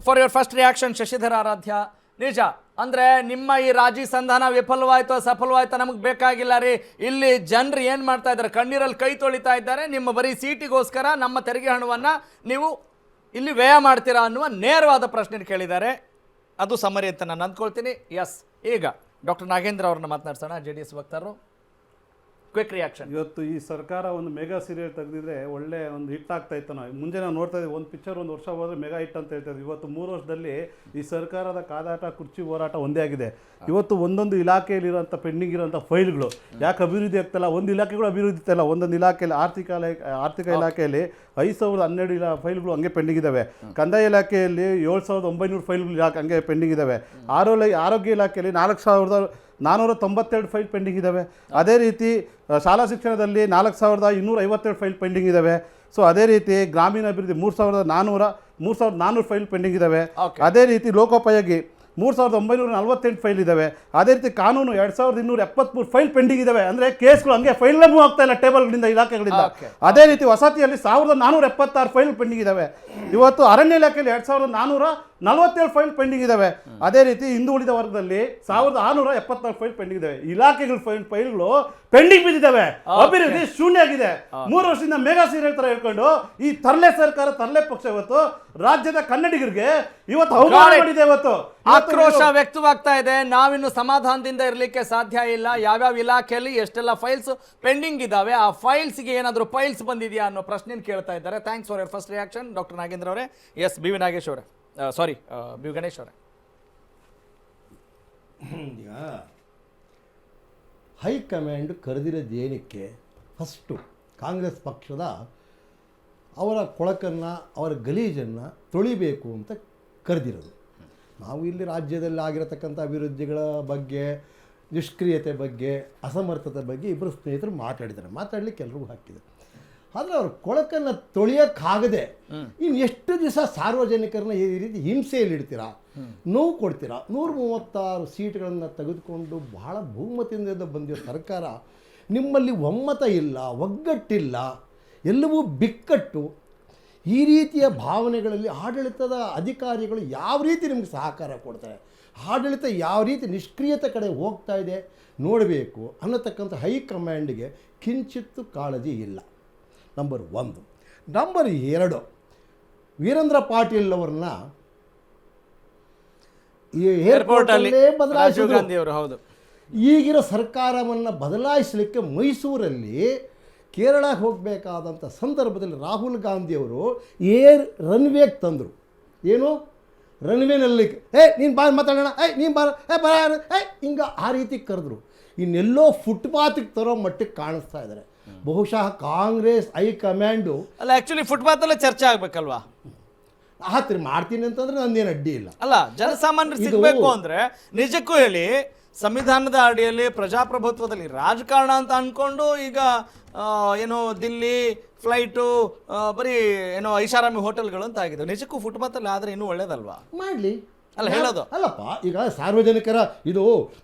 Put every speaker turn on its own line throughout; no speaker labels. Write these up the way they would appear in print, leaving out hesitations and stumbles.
For your first reaction Shashidhar Aradhya. ನಿಜ ಅಂದ್ರೆ ನಿಮ್ಮ ಈ ರಾಜಿ ಸಂಧಾನ ವಿಫಲವಾಯ್ತು ಸಫಲವಾಯ್ತು ನಮಗೆ ಬೇಕಾಗಿಲ್ಲ ರೀ. ಇಲ್ಲಿ ಜನರು ಏನು ಮಾಡ್ತಾ ಇದ್ದಾರೆ, ಕಣ್ಣೀರಲ್ಲಿ ಕೈ ತೊಳಿತಾ ಇದ್ದಾರೆ. ನಿಮ್ಮ ಬರೀ ಸೀಟಿಗೋಸ್ಕರ ನಮ್ಮ ತೆರಿಗೆ ಹಣವನ್ನು ನೀವು ಇಲ್ಲಿ ವ್ಯಯ ಮಾಡ್ತೀರಾ ಅನ್ನುವ ನೇರವಾದ ಪ್ರಶ್ನೆ ಕೇಳಿದ್ದಾರೆ. ಅದು ಸಮರಿ ಅಂತ ನಾನು ಅಂದ್ಕೊಳ್ತೀನಿ. ಎಸ್, ಈಗ ಡಾಕ್ಟರ್ ನಾಗೇಂದ್ರ ಅವ್ರನ್ನ ಮಾತನಾಡ್ಸೋಣ, JDS ವಕ್ತಾರರು. Quick reaction.
ಇವತ್ತು ಈ ಸರ್ಕಾರ ಒಂದು ಮೆಗಾ ಸೀರಿಯಲ್ ತೆಗೆದಿದ್ರೆ ಒಳ್ಳೆ ಒಂದು ಹಿಟ್ ಆಗ್ತಾ ಇತ್ತು. ನಾವು ಮುಂಜೆ ನಾವು ನೋಡ್ತಾ ಇದ್ದೀವಿ, ಒಂದು ಪಿಕ್ಚರ್ ಒಂದು ವರ್ಷ ಹೋದರೆ ಮೆಗಾ ಹಿಟ್ ಅಂತ ಹೇಳ್ತಾ ಇವತ್ತು 3 ವರ್ಷದಲ್ಲಿ ಈ ಸರ್ಕಾರದ ಕಾದಾಟ ಕುರ್ಚಿ ಹೋರಾಟ ಒಂದೇ ಆಗಿದೆ. ಇವತ್ತು ಒಂದೊಂದು ಇಲಾಖೆಯಲ್ಲಿರೋಂಥ ಪೆಂಡಿಂಗ್ ಇರೋಂಥ ಫೈಲ್ಗಳು ಯಾಕೆ ಅಭಿವೃದ್ಧಿ ಆಗ್ತಾಯಿಲ್ಲ, ಒಂದು ಇಲಾಖೆಗಳು ಅಭಿವೃದ್ಧಿ ಆಗ್ತಾಯಿಲ್ಲ. ಒಂದೊಂದು ಇಲಾಖೆಯಲ್ಲಿ ಆರ್ಥಿಕ ಇಲಾಖೆಯಲ್ಲಿ 5012 ಫೈಲ್ಗಳು ಹಂಗೆ ಪೆಂಡಿಂಗ್ ಇದ್ದಾವೆ. ಕಂದಾಯ ಇಲಾಖೆಯಲ್ಲಿ 7900 ಫೈಲ್ಗಳು ಹಂಗೆ ಪೆಂಡಿಂಗ್ ಇದ್ದಾವೆ. ಆರೋಗ್ಯ ಇಲಾಖೆಯಲ್ಲಿ 4492 ಫೈಲ್ ಪೆಂಡಿಂಗ್ ಇದ್ದಾವೆ. ಅದೇ ರೀತಿ ಶಾಲಾ ಶಿಕ್ಷಣದಲ್ಲಿ 4252 ಫೈಲ್ ಪೆಂಡಿಂಗ್ ಇದ್ದಾವೆ. ಸೊ ಅದೇ ರೀತಿ ಗ್ರಾಮೀಣಾಭಿವೃದ್ಧಿ 3400 ಫೈಲ್ ಪೆಂಡಿಂಗ್ ಇದ್ದಾವೆ. ಅದೇ ರೀತಿ ಲೋಕೋಪಯೋಗಿ 3948 ಫೈಲ್ ಇದ್ದಾವೆ. ಅದೇ ರೀತಿ ಕಾನೂನು 2273 ಫೈಲ್ ಪೆಂಡಿಂಗ್ ಇದ್ದಾವೆ. ಅಂದರೆ ಕೇಸ್ಗಳು ಹಂಗೆ ಫೈಲ್ ಮೂವ್ ಆಗ್ತಾ ಇಲ್ಲ ಟೇಬಲ್ಗಳಿಂದ, ಇಲಾಖೆಗಳಿಂದ. ಅದೇ ರೀತಿ ವಸತಿಯಲ್ಲಿ 1476 ಫೈಲ್ ಪೆಂಡಿಂಗ್ ಇದ್ದಾವೆ. ಇವತ್ತು ಅರಣ್ಯ ಇಲಾಖೆಯಲ್ಲಿ 2447 ಫೈಲ್ ಪೆಂಡಿಂಗ್ ಇದ್ದಾವೆ. ಅದೇ ರೀತಿ ಹಿಂದುಳಿದ ವರ್ಗದಲ್ಲಿ 1674 ಫೈಲ್ ಪೆಂಡಿಂಗ್ ಇದ್ದಾವೆ. ಇಲಾಖೆಗಳ ಫೈಲ್ಗಳು ಪೆಂಡಿಂಗ್ ಬಿದ್ದಿದ್ದಾವೆ. ಅಭಿವೃದ್ಧಿ ಶೂನ್ಯ ಆಗಿದೆ. 3 ವರ್ಷದಿಂದ ಮೆಗಾ ಸೀರಿಯಲ್ ತರ ಹೇಳ್ಕೊಂಡು ಈ ತರ್ಲೆ ಸರ್ಕಾರ, ತರ್ಲೆ ಪಕ್ಷ ಇವತ್ತು ರಾಜ್ಯದ ಕನ್ನಡಿಗರಿಗೆ ಇವತ್ತು ಅವಮಾನ ಮಾಡಿದೆ. ಇವತ್ತು
ಆಕ್ರೋಶ ವ್ಯಕ್ತವಾಗ್ತಾ ಇದೆ. ನಾವಿನ್ನು ಸಮಾಧಾನದಿಂದ ಇರಲಿಕ್ಕೆ ಸಾಧ್ಯ ಇಲ್ಲ. ಯಾವ್ಯಾವ ಇಲಾಖೆಯಲ್ಲಿ ಎಷ್ಟೆಲ್ಲ ಫೈಲ್ಸ್ ಪೆಂಡಿಂಗ್ ಇದಾವೆ, ಆ ಫೈಲ್ಸ್ಗೆ ಏನಾದರೂ ಫೈಲ್ಸ್ ಬಂದಿದೆಯಾ ಅನ್ನೋ ಪ್ರಶ್ನೆ ಕೇಳ್ತಾ ಇದ್ದಾರೆ. Thanks for your first reaction doctor Nagendra ಅವರೇ. ಎಸ್, ಬಿ ವಿ ನಾಗೇಶ್ ಅವರೇ, ಸಾರಿ ಬಿ ವಿ ಗಣೇಶ್ ಅವರೇ.
ಈಗ ಹೈಕಮಾಂಡ್ ಕರೆದಿರೋದು ಏನಕ್ಕೆ? ಫಸ್ಟು ಕಾಂಗ್ರೆಸ್ ಪಕ್ಷದ ಅವರ ಕೊಳಕನ್ನು, ಅವರ ಗಲೀಜನ್ನು ತೊಳಿಬೇಕು ಅಂತ ಕರೆದಿರೋದು. ನಾವು ಇಲ್ಲಿ ರಾಜ್ಯದಲ್ಲಿ ಆಗಿರತಕ್ಕಂಥ ಅಭಿವೃದ್ಧಿಗಳ ಬಗ್ಗೆ, ನಿಷ್ಕ್ರಿಯತೆ ಬಗ್ಗೆ, ಅಸಮರ್ಥತೆ ಬಗ್ಗೆ ಇಬ್ಬರು ಸ್ನೇಹಿತರು ಮಾತಾಡಲಿಕ್ಕೆ ಎಲ್ರಿಗೂ ಹಾಕಿದೆ. ಆದರೆ ಅವ್ರ ಕೊಳಕನ್ನು ತೊಳೆಯೋಕ್ಕಾಗದೆ ಇನ್ನು ಎಷ್ಟು ದಿವಸ ಸಾರ್ವಜನಿಕರನ್ನ ಈ ರೀತಿ ಹಿಂಸೆಯಲ್ಲಿ ಇಡ್ತೀರಾ, ನೋವು ಕೊಡ್ತೀರಾ? 136 ಸೀಟ್ಗಳನ್ನು ತೆಗೆದುಕೊಂಡು ಬಹಳ ಬಹುಮತದಿಂದ ಬಂದಿರೋ ಸರ್ಕಾರ, ನಿಮ್ಮಲ್ಲಿ ಒಮ್ಮತ ಇಲ್ಲ, ಒಗ್ಗಟ್ಟಿಲ್ಲ, ಎಲ್ಲವೂ ಬಿಕ್ಕಟ್ಟು. ಈ ರೀತಿಯ ಭಾವನೆಗಳಲ್ಲಿ ಆಡಳಿತದ ಅಧಿಕಾರಿಗಳು ಯಾವ ರೀತಿ ನಿಮಗೆ ಸಹಕಾರ ಕೊಡ್ತಾರೆ, ಆಡಳಿತ ಯಾವ ರೀತಿ ನಿಷ್ಕ್ರಿಯತೆ ಕಡೆ ಹೋಗ್ತಾ ಇದೆ ನೋಡಬೇಕು ಅನ್ನತಕ್ಕಂಥ ಹೈಕಮಾಂಡ್ಗೆ ಕಿಂಚಿತ್ತು ಕಾಳಜಿ ಇಲ್ಲ. ನಂಬರ್ 1. ನಂಬರ್ 2, ವೀರೇಂದ್ರ ಪಾಟೀಲ್ ಅವ್ರನ್ನ ಈ ಏರ್ಪೋರ್ಟಲ್ಲೇ ಬದಲಾಯಿಸಿದ್ರು.
ಹೌದು,
ಈಗಿರೋ ಸರ್ಕಾರವನ್ನು ಬದಲಾಯಿಸಲಿಕ್ಕೆ ಮೈಸೂರಲ್ಲಿ ಕೇರಳಕ್ಕೆ ಹೋಗಬೇಕಾದಂಥ ಸಂದರ್ಭದಲ್ಲಿ ರಾಹುಲ್ ಗಾಂಧಿಯವರು ರನ್ವೇಗೆ ತಂದರು. ಏನು ರನ್ವೇನಲ್ಲಿ ನೀನು ಬಾ ಮಾತಾಡೋಣ, ನೀನು ಬರ ಹಿಂಗೆ ಆ ರೀತಿ ಕರೆದ್ರು. ಇನ್ನೆಲ್ಲೋ ಫುಟ್ಪಾತಿಗೆ ತರೋ ಮಟ್ಟಿಗೆ ಕಾಣಿಸ್ತಾ ಇದ್ದಾರೆ. ಬಹುಶಃ ಕಾಂಗ್ರೆಸ್ ಹೈಕಮಾಂಡು
ಅಲ್ಲ, ಆಕ್ಚುಲಿ ಫುಟ್ಪಾತ್ ಅಲ್ಲೇ ಚರ್ಚೆ ಆಗ್ಬೇಕಲ್ವಾ?
ಹತ್ತಿರ ಮಾಡ್ತೀನಿ ಅಂತಂದ್ರೆ ನಂದೇನು ಅಡ್ಡಿ ಇಲ್ಲ.
ಅಲ್ಲ, ಜನಸಾಮಾನ್ಯರು ಸಿಗಬೇಕು ಅಂದ್ರೆ ನಿಜಕ್ಕೂ ಹೇಳಿ, ಸಂವಿಧಾನದ ಅಡಿಯಲ್ಲಿ ಪ್ರಜಾಪ್ರಭುತ್ವದಲ್ಲಿ ರಾಜಕಾರಣ ಅಂತ ಅನ್ಕೊಂಡು ಈಗ ಏನೋ ದಿಲ್ಲಿ ಫ್ಲೈಟು ಬರೀ ಏನೋ ಐಷಾರಾಮಿ ಹೋಟೆಲ್ಗಳು ಅಂತ ಆಗಿದೆ. ನಿಜಕ್ಕೂ ಫುಟ್ಪಾತ್ ಅಲ್ಲಿ ಆದ್ರೆ ಇನ್ನೂ ಒಳ್ಳೇದಲ್ವಾ?
ಮಾಡಲಿ
ಅಲ್ಲ ಹೇಳೋದು.
ಅಲ್ಲಪ್ಪ, ಈಗ ಇದು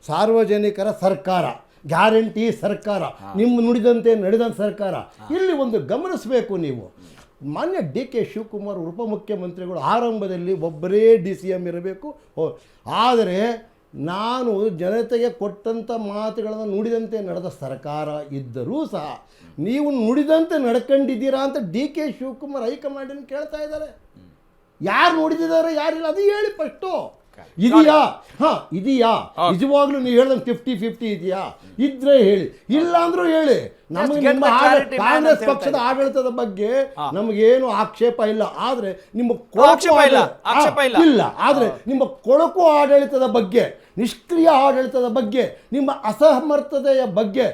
ಸಾರ್ವಜನಿಕರ ಸರ್ಕಾರ, ಗ್ಯಾರಂಟಿ ಸರ್ಕಾರ, ನಿಮ್ಮ ನುಡಿದಂತೆ ನಡೆದಂಥ ಸರ್ಕಾರ. ಇಲ್ಲಿ ಒಂದು ಗಮನಿಸಬೇಕು ನೀವು. ಮಾನ್ಯ DK ಶಿವಕುಮಾರ್ ಉಪಮುಖ್ಯಮಂತ್ರಿಗಳು ಆರಂಭದಲ್ಲಿ ಒಬ್ಬರೇ DCM ಇರಬೇಕು. ಆದರೆ ನಾನು ಜನತೆಗೆ ಕೊಟ್ಟಂಥ ಮಾತುಗಳನ್ನು ನುಡಿದಂತೆ ನಡೆದ ಸರ್ಕಾರ ಇದ್ದರೂ ಸಹ ನೀವು ನುಡಿದಂತೆ ನಡ್ಕೊಂಡಿದ್ದೀರಾ ಅಂತ DK ಶಿವಕುಮಾರ್ ಹೈಕಮಾಂಡನ್ನು ಕೇಳ್ತಾ ಇದ್ದಾರೆ. ಯಾರು ನೋಡಿದ್ದಾರೆ ಯಾರಿಲ್ಲ ಅದು ಹೇಳಿ ಫಸ್ಟು. ಇದೆಯಾ? ಇದೆಯಾ? ನಿಜವಾಗ್ಲೂ ನೀವು ಹೇಳ್ದಂಗೆ 50-50 ಇದೆಯಾ? ಇದ್ರೆ ಹೇಳಿ, ಇಲ್ಲ ಅಂದ್ರೂ ಹೇಳಿ. ನಮಗೆ ನಿಮ್ಮ ಕಾಂಗ್ರೆಸ್ ಪಕ್ಷದ ಆಡಳಿತದ ಬಗ್ಗೆ ನಮಗೇನು ಆಕ್ಷೇಪ ಇಲ್ಲ. ಆದ್ರೆ ನಿಮ್ಮ ಇಲ್ಲ, ಆದ್ರೆ ನಿಮ್ಮ ಕೊಳಕು ಆಡಳಿತದ ಬಗ್ಗೆ, ನಿಷ್ಕ್ರಿಯ ಆಡಳಿತದ ಬಗ್ಗೆ, ನಿಮ್ಮ ಅಸಮರ್ಥತೆಯ ಬಗ್ಗೆ,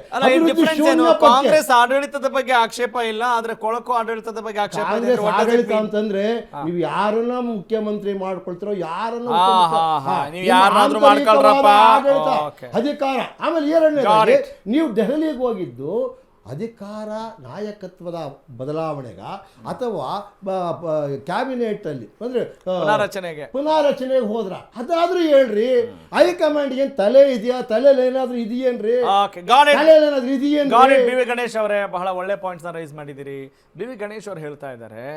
ಕಾಂಗ್ರೆಸ್ ಆಡಳಿತದ ಬಗ್ಗೆ ಆಕ್ಷೇಪ ಇಲ್ಲ, ಆದ್ರೆ ಕೊಳಕು ಆಡಳಿತದ ಬಗ್ಗೆ ಆಕ್ಷೇಪ.
ಕಾಂಗ್ರೆಸ್ ಆಡಳಿತ ಅಂತಂದ್ರೆ ನೀವು ಯಾರನ್ನ ಮುಖ್ಯಮಂತ್ರಿ ಮಾಡ್ಕೊಳ್ತಿರೋ, ಯಾರನ್ನ ಅಧಿಕಾರ. ಆಮೇಲೆ ಎರಡನೇ, ನೀವು ದೆಹಲಿಗೆ ಹೋಗಿದ್ದು ಅಧಿಕಾರ ನಾಯಕತ್ವದ ಬದಲಾವಣೆಗ ಅಥವಾ ಕ್ಯಾಬಿನೆಟ್ ಅಲ್ಲಿ ಅಂದ್ರೆ ಪುನಾರಚನೆಗೆ ಹೋದ್ರ? ಅದಾದ್ರೂ ಹೇಳ್ರಿ. ಹೈಕಮಾಂಡ್ ಏನ್ ತಲೆ ಇದೆಯಾ? ತಲೆಯಲ್ಲಿ ಏನಾದ್ರೂ ಇದೆಯೇನ್ರಿ? ತಲೆಯಲ್ಲಿ ಇದೆಯೇನ್ರಿ?
ಬಿ ವಿ ಗಣೇಶ್ ಅವರೇ ಬಹಳ ಒಳ್ಳೆ ಪಾಯಿಂಟ್ಸ್ ರೈಸ್ ಮಾಡಿದಿರಿ. ಬಿ ವಿ ಗಣೇಶ್ ಅವ್ರು ಹೇಳ್ತಾ ಇದ್ದಾರೆ,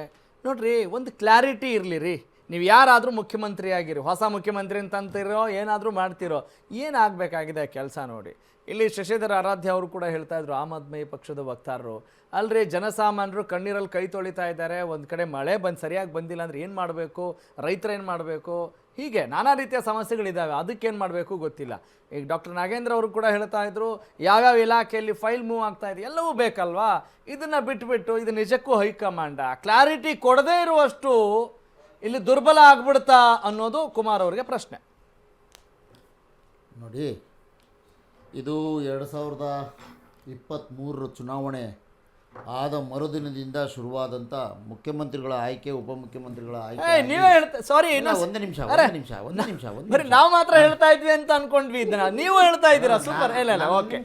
ನೋಡ್ರಿ, ಒಂದು ಕ್ಲಾರಿಟಿ ಇರ್ಲಿ ರೀ. ನೀವು ಯಾರಾದರೂ ಮುಖ್ಯಮಂತ್ರಿ ಆಗಿರಿ, ಹೊಸ ಮುಖ್ಯಮಂತ್ರಿ ಅಂತಂತಿರೋ ಏನಾದರೂ ಮಾಡ್ತಿರೋ, ಏನಾಗಬೇಕಾಗಿದೆ ಕೆಲಸ ನೋಡಿ. ಇಲ್ಲಿ ಶಶಿಧರ್ ಆರಾಧ್ಯ ಅವರು ಕೂಡ ಹೇಳ್ತಾ ಇದ್ರು, ಆಮ್ ಆದ್ಮಿ ಪಕ್ಷದ ವಕ್ತಾರರು, ಅಲ್ರಿ ಜನಸಾಮಾನ್ಯರು ಕಣ್ಣೀರಲ್ಲಿ ಕೈ ತೊಳಿತಾ ಇದ್ದಾರೆ, ಒಂದು ಕಡೆ ಮಳೆ ಸರಿಯಾಗಿ ಬಂದಿಲ್ಲ ಅಂದರೆ ಏನು ಮಾಡಬೇಕು, ರೈತರು ಏನು ಮಾಡಬೇಕು, ಹೀಗೆ ನಾನಾ ರೀತಿಯ ಸಮಸ್ಯೆಗಳಿದ್ದಾವೆ, ಅದಕ್ಕೇನು ಮಾಡಬೇಕು ಗೊತ್ತಿಲ್ಲ. ಈಗ ಡಾಕ್ಟರ್ ನಾಗೇಂದ್ರ ಅವರು ಕೂಡ ಹೇಳ್ತಾ ಇದ್ರು, ಯಾವ್ಯಾವ ಇಲಾಖೆಯಲ್ಲಿ ಫೈಲ್ ಮೂವ್ ಆಗ್ತಾ ಇದೆ ಎಲ್ಲವೂ ಬೇಕಲ್ವಾ, ಇದನ್ನು ಬಿಟ್ಬಿಟ್ಟು ಇದು ನಿಜಕ್ಕೂ ಹೈಕಮಾಂಡ ಕ್ಲಾರಿಟಿ ಕೊಡದೇ ಇರುವಷ್ಟು ಇಲ್ಲಿ ದುರ್ಬಲ ಆಗ್ಬಿಡ್ತಾ ಅನ್ನೋದು ಕುಮಾರ್ ಅವರಿಗೆ ಪ್ರಶ್ನೆ.
ನೋಡಿ, ಇದು 2023 ಚುನಾವಣೆ ಆದ ಮರುದಿನದಿಂದ ಶುರುವಾದಂಥ ಮುಖ್ಯಮಂತ್ರಿಗಳ ಆಯ್ಕೆ, ಉಪಮುಖ್ಯಮಂತ್ರಿಗಳ ಆಯ್ಕೆ.
ನೀವೇ ಹೇಳ್ತಾ, ಸಾರಿ
ಒಂದು ನಿಮಿಷ
ಬರೀ ನಾವು ಮಾತ್ರ ಹೇಳ್ತಾ ಇದ್ವಿ ಅಂತ ಅನ್ಕೊಂಡ್ವಿ, ಇದನ್ನ ನೀವು ಹೇಳ್ತಾ ಇದ್ದೀರಾ. ಸೂಪರ್. ಇಲ್ಲ ಓಕೆ,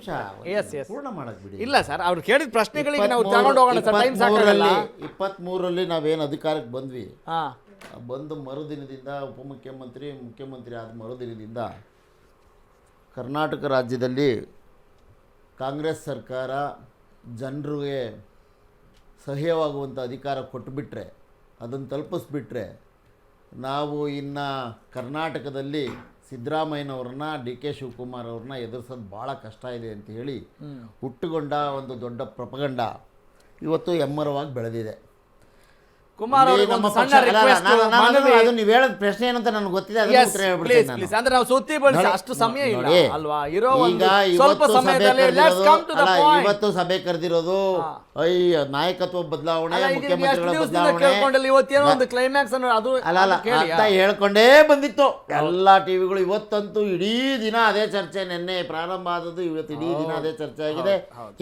ಎಸ್
ಪೂರ್ಣ ಮಾಡಕ್ ಬಿಡಿ.
ಇಲ್ಲ ಸರ್, ಅವ್ರು ಕೇಳಿದ ಪ್ರಶ್ನೆಗಳಿಗೆ ನಾವು ತಗೊಂಡು ಹೋಗೋಣ ಸರ್, ಟೈಮ್ ಸಾಕಾಗಲ್ಲ.
23ರಲ್ಲಿ ನಾವೇನು ಅಧಿಕಾರಕ್ಕೆ ಬಂದ್ವಿ,
ಹಾ,
ಬಂದು ಮರುದಿನದಿಂದ ಉಪಮುಖ್ಯಮಂತ್ರಿ, ಮುಖ್ಯಮಂತ್ರಿ ಆದ ಮರುದಿನದಿಂದ ಕರ್ನಾಟಕ ರಾಜ್ಯದಲ್ಲಿ ಕಾಂಗ್ರೆಸ್ ಸರ್ಕಾರ ಜನರಿಗೆ ಸಹ್ಯವಾಗುವಂಥ ಅಧಿಕಾರ ಕೊಟ್ಟುಬಿಟ್ರೆ, ಅದನ್ನು ತಲುಪಿಸ್ಬಿಟ್ರೆ, ನಾವು ಇನ್ನು ಕರ್ನಾಟಕದಲ್ಲಿ ಸಿದ್ದರಾಮಯ್ಯನವ್ರನ್ನ, ಡಿ ಕೆ ಶಿವಕುಮಾರ್ ಅವ್ರನ್ನ ಎದುರಿಸೋದು ಭಾಳ ಕಷ್ಟ ಇದೆ ಅಂತ ಹೇಳಿ ಹುಟ್ಟುಗೊಂಡ ಒಂದು ದೊಡ್ಡ ಪ್ರಪಗಂಡ ಇವತ್ತು ಎಮ್ಮರವಾಗಿ ಬೆಳೆದಿದೆ.
ಕುಮಾರ್ ಅವರಿಗೆ ಒಂದು ಸಣ್ಣ ರಿಕ್ವೆಸ್ಟ್,
ನೀವು ಹೇಳೋದು ಪ್ರಶ್ನೆ ಏನಂತ ನನಗೆ ಗೊತ್ತಿದೆ, ಅದನ್ನ ಉತ್ತರ ಹೇಳ್ಬಿಡ್ತೀನಿ ನಾನು.
ಅಂದ್ರೆ ನಾವು ಸುತ್ತಿ ಬಳಸಿ ಅಷ್ಟು ಸಮಯ ಇಲ್ಲ ಅಲ್ವಾ, ಇರೋ
ಈಗ
ಸ್ವಲ್ಪ ಸಮಯದಲ್ಲಿ let's come to the point.
ಇವತ್ತು ಸಭೆ ಕರೆದಿರೋದು ನಾಯಕತ್ವ ಬದಲಾವಣೆ, ಮುಖ್ಯಮಂತ್ರಿಗಳ ಬದಲಾವಣೆ,
ಇವತ್ತೇನೋ ಒಂದು ಕ್ಲೈಮ್ಯಾಕ್ಸ್ ಅನ್ನೋ ಅದು
ಅಲ್ಲ ಅಂತ ಹೇಳ್ಕೊಂಡೇ ಬಂದಿತ್ತು ಎಲ್ಲ ಟಿವಿಗಳು. ಇವತ್ತಂತೂ ಇಡೀ ದಿನ ಅದೇ ಚರ್ಚೆ, ನಿನ್ನೆ ಪ್ರಾರಂಭ ಆದದ್ದು, ಇವತ್ತು ಇಡೀ ದಿನ ಅದೇ ಚರ್ಚೆ ಆಗಿದೆ.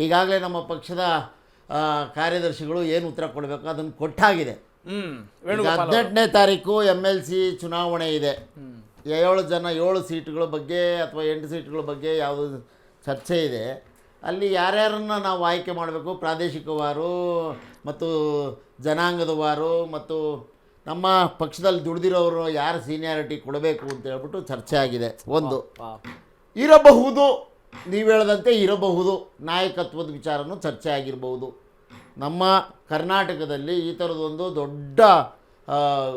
ಈಗಾಗಲೇ ನಮ್ಮ ಪಕ್ಷದ ಕಾರ್ಯದರ್ಶಿಗಳು ಏನು ಉತ್ತರ ಕೊಡಬೇಕು ಅದನ್ನು ಕೊಟ್ಟಾಗಿದೆ. 18ನೇ ತಾರೀಕು MLC ಚುನಾವಣೆ ಇದೆ. 7 ಸೀಟ್ಗಳ ಬಗ್ಗೆ ಅಥವಾ 8 ಸೀಟ್ಗಳ ಬಗ್ಗೆ ಯಾವುದು ಚರ್ಚೆ ಇದೆ. ಅಲ್ಲಿ ಯಾರ್ಯಾರನ್ನು ನಾವು ಆಯ್ಕೆ ಮಾಡಬೇಕು, ಪ್ರಾದೇಶಿಕವಾರು ಮತ್ತು ಜನಾಂಗದವಾರು ಮತ್ತು ನಮ್ಮ ಪಕ್ಷದಲ್ಲಿ ದುಡಿದಿರೋರು ಯಾರು ಸೀನಿಯಾರಿಟಿ ಕೊಡಬೇಕು ಅಂತ ಹೇಳ್ಬಿಟ್ಟು ಚರ್ಚೆ ಆಗಿದೆ. ಒಂದು ಇರಬಹುದು, ನೀವು ಹೇಳದಂತೆ ಇರಬಹುದು, ನಾಯಕತ್ವದ ವಿಚಾರನೂ ಚರ್ಚೆ ಆಗಿರಬಹುದು. ನಮ್ಮ ಕರ್ನಾಟಕದಲ್ಲಿ ಈ ಥರದೊಂದು ದೊಡ್ಡ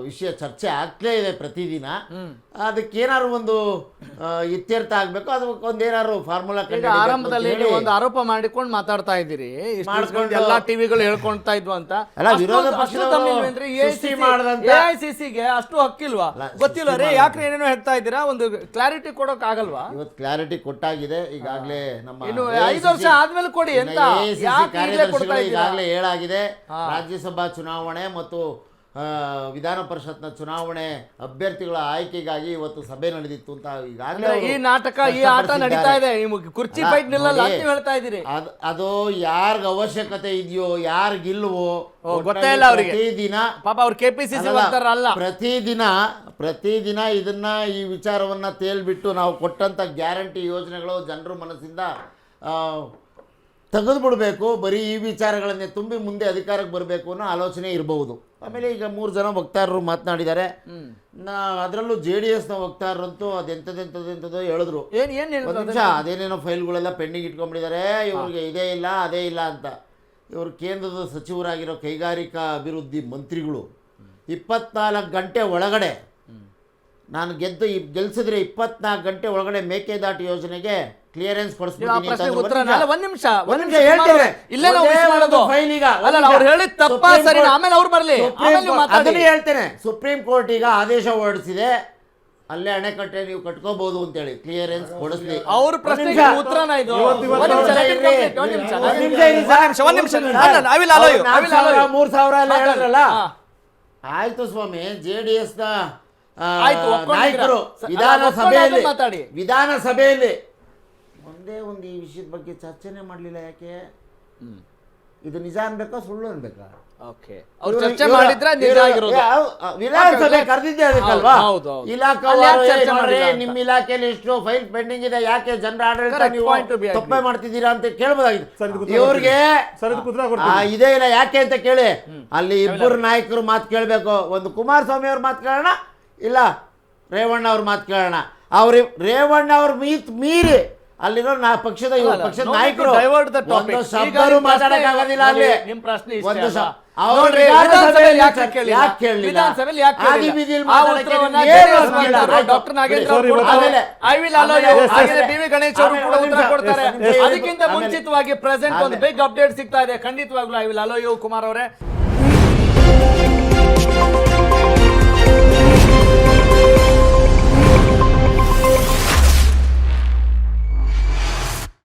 ವಿಷಯ ಚರ್ಚೆ ಆಗ್ಲೇ ಇದೆ ಪ್ರತಿದಿನ. ಅದಕ್ಕೇನಾದ್ರು ಒಂದು ಇತ್ಯರ್ಥ ಆಗಬೇಕು, ಅದಕ್ಕೊಂದೇನಾದ್ರು ಫಾರ್ಮುಲಾ.
ಆರಂಭದಲ್ಲಿ ಒಂದು ಆರೋಪ ಮಾಡಿಕೊಂಡು ಮಾತಾಡ್ತಾ ಇದ್ದೀರಿ, ಎಲ್ಲಾ ಟಿವಿಗಳು ಹೇಳ್ಕೊಳ್ತಾ ಇದ್ವು ಅಂತ.
ವಿರೋಧ
AICCಗೆ ಅಷ್ಟು ಹಕ್ಕಿಲ್ವಾ, ಗೊತ್ತಿಲ್ಲ ರೀ, ಯಾಕ್ರೆ ಏನೇನೋ ಹೇಳ್ತಾ ಇದ್ದೀರಾ, ಒಂದು ಕ್ಲಾರಿಟಿ ಕೊಡೋಕ್ ಆಗಲ್ವಾ?
ಇವತ್ತು ಕ್ಲಾರಿಟಿ ಕೊಟ್ಟಾಗಿದೆ ಈಗಾಗಲೇ. ನಮ್ಮ
5 ವರ್ಷ ಆದ್ಮೇಲೆ ಕೊಡಿ ಅಂತ
ಈಗಾಗಲೇ ಹೇಳಾಗಿದೆ. ರಾಜ್ಯಸಭಾ ಚುನಾವಣೆ ಮತ್ತು ವಿಧಾನ ಪರಿಷತ್ನ ಚುನಾವಣೆ ಅಭ್ಯರ್ಥಿಗಳ ಆಯ್ಕೆಗಾಗಿ ಇವತ್ತು ಸಭೆ ನಡೆದಿತ್ತು ಅಂತ ಈಗಾಗಲೇ
ಈ ನಾಟಕ, ಈ ಆಟ ನಡೀತಾ ಇದೆ. ಕುರ್ಚಿ ಫೈಟ್ ನಿಲ್ಲಲ್ಲ ಅಂತ ಹೇಳ್ತಾ ಇದ್ದೀರಿ.
ಅದು ಯಾರ್ಗ ಅವಶ್ಯಕತೆ ಇದೆಯೋ, ಯಾರಿಗಿಲ್ವೋ
ಗೊತ್ತೇ ಇಲ್ಲ ಅವರಿಗೆ.
ಪ್ರತಿದಿನ
ಪಾಪ ಅವ್ರು KPCC ಅಲ್ಲ,
ಪ್ರತಿದಿನ ಇದನ್ನ ಈ ವಿಚಾರವನ್ನ ತೇಲ್ಬಿಟ್ಟು ನಾವು ಕೊಟ್ಟಂತ ಗ್ಯಾರಂಟಿ ಯೋಜನೆಗಳು ಜನರ ಮನಸ್ಸಿಂದ ತೆಗೆದುಬಿಡಬೇಕು, ಬರೀ ಈ ವಿಚಾರಗಳನ್ನೇ ತುಂಬಿ ಮುಂದೆ ಅಧಿಕಾರಕ್ಕೆ ಬರಬೇಕು ಅನ್ನೋ ಆಲೋಚನೆ ಇರಬಹುದು. ಆಮೇಲೆ ಈಗ 3 ಜನ ವಕ್ತಾರರು ಮಾತನಾಡಿದ್ದಾರೆ. ಅದರಲ್ಲೂ JDSನ ವಕ್ತಾರರಂತೂ ಅದೆಂಥದ್ದೆಂಥದ್ದೆಂಥದ್ದು ಹೇಳಿದ್ರು. ಒಂದು ನಿಮಿಷ, ಅದೇನೇನೋ ಫೈಲ್ಗಳೆಲ್ಲ ಪೆಂಡಿಂಗ್ ಇಟ್ಕೊಂಡ್ಬಿಟ್ಟಿದ್ದಾರೆ, ಇವ್ರಿಗೆ ಇದೇ ಇಲ್ಲ ಅದೇ ಇಲ್ಲ ಅಂತ. ಇವರು ಕೇಂದ್ರದ ಸಚಿವರಾಗಿರೋ ಕೈಗಾರಿಕಾ ಅಭಿವೃದ್ಧಿ ಮಂತ್ರಿಗಳು 24 ಗಂಟೆ ಒಳಗಡೆ, ನಾನು ಗೆಲ್ಸಿದ್ರೆ 24 ಗಂಟೆ ಒಳಗಡೆ ಮೇಕೆದಾಟು ಯೋಜನೆಗೆ ಕ್ಲಿಯರೆನ್ಸ್ ಕೊಡಿಸ್ಬಿಡ್ತೀನಿ. ಹೇಳ್ತೇನೆ, ಸುಪ್ರೀಂ ಕೋರ್ಟ್ ಈಗ ಆದೇಶ ಹೊರಡಿಸಿದೆ, ಅಲ್ಲೇ ಅಣೆಕಟ್ಟೆ ನೀವು ಕಟ್ಕೋಬಹುದು ಅಂತೇಳಿ ಕ್ಲಿಯರೆನ್ಸ್ ಕೊಡಿಸ್ಲಿ.
ಅವ್ರ ಪ್ರಶ್ನೆಗೆ ಉತ್ತರನ ಇದು.
3,000 ಎಲ್ಲ ಹೇಳಿದ್ರಲ್ಲ, ಆಯ್ತು ಸ್ವಾಮಿ. JDSನ ನಾಯಕರು ವಿಧಾನಸಭೆಯಲ್ಲಿ ಒಂದೇ ಒಂದು ಈ ವಿಷಯದ ಬಗ್ಗೆ ಚರ್ಚೆನೆ ಮಾಡಲಿಲ್ಲ. ಯಾಕೆ? ಇದು ನಿಜ ಅನ್ಬೇಕಾ ಸುಳ್ಳು ಅನ್ಬೇಕಾ? ವಿಧಾನಸಭೆ ಕರೆದಿದ್ದೆ ಅದಕ್ಕಲ್ವಾ? ನಿಮ್ಮ ಇಲಾಖೆಯಲ್ಲಿ ಎಷ್ಟು ಫೈಲ್ ಪೆಂಡಿಂಗ್ ಇದೆ, ಯಾಕೆ ಜನರ ಆಡಳಿತ ನೀವು ತಪ್ಪೆ ಮಾಡ್ತಿದ್ದೀರಾ ಅಂತ ಕೇಳಬಹುದಾಗಿತ್ತು. ಇವ್ರಿಗೆ ಇದೇ ಇಲ್ಲ ಯಾಕೆ ಅಂತ ಕೇಳಿ, ಅಲ್ಲಿ ಇಬ್ಬರು ನಾಯಕರು ಮಾತು ಕೇಳಬೇಕು. ಒಂದು ಕುಮಾರಸ್ವಾಮಿ ಅವ್ರ ಮಾತು ಕೇಳೋಣ, ಇಲ್ಲ ರೇವಣ್ಣ ಅವ್ರ ಮಾತು ಕೇಳೋಣ. ರೇವಣ್ಣ ಅವ್ರ ಮೀರಿ ಅಲ್ಲಿರೋ ಪಕ್ಷದ ಪಕ್ಷದ
No need to
ನಾಯಕರು
divert the topic.
ಒಂದು
ಈಗ
ಶಬ್ದನೂ
ನಿಮ್ ಪ್ರಶ್ನೆ
ಮಾತಾಡಕ್ಕಾಗೋದಿಲ್ಲ ಅಲ್ಲಿ.
ನಿಮ್ ಪ್ರಶ್ನೆ ಇಷ್ಟೇ
ಒಂದು
ಅಲ್ಲ.
ಅವ್ರು
ನೋಡ್ರಿ,
ವಿಧಾನಸಭೆಯಲ್ಲಿ
ಯಾಕೆ ಕೇಳಿಲ್ಲ?
ಯಾಕೆ ಕೇಳಿಲ್ಲ?
ವಿಧಾನಸಭೆಯಲ್ಲಿ ಯಾಕೆ
ಆದಿ
ಕೇಳಿಲ್ಲ?
ಬೀದಿಯಲ್ಲಿ
ಆ
ಮಾತಾಡಕ್ಕೆ
ಉತ್ತರವನ್ನ
ಏನು
ಜೆ.ಡಿ.ಎಸ್
ಅನ್ಸಿಲ್ಲ?
ಮಾಡ್ತಾರೆ,
ಆಯ್ತು.
ಡಾಕ್ಟರ್ ನಾಗೇಂದ್ರ
sorry,
ಅವರು ಕೊಡ್ತಾರೆ.
ಆಮೇಲೆ
I will allow you.
yes,
ಹಾಗೆ
yes.
ಡಿ.ವಿ. ಗಣೇಶ್ ಅವರು ಕೂಡ
ಆಮೇಲೆ
ಉತ್ತರ ಕೊಡ್ತಾರೆ.
yes, yes.
ಅದಕ್ಕಿಂತ
ಆಮೇಲೆ
ಮುಂಚಿತವಾಗಿ ಪ್ರೆಸೆಂಟ್ ಒಂದು
ಆಮೇಲೆ
ಬಿಗ್ ಅಪ್ಡೇಟ್ ಸಿಗ್ತಾ ಇದೆ. ಖಂಡಿತವಾಗ್ಲೂ I will allow you Kumar ಅವರೇ.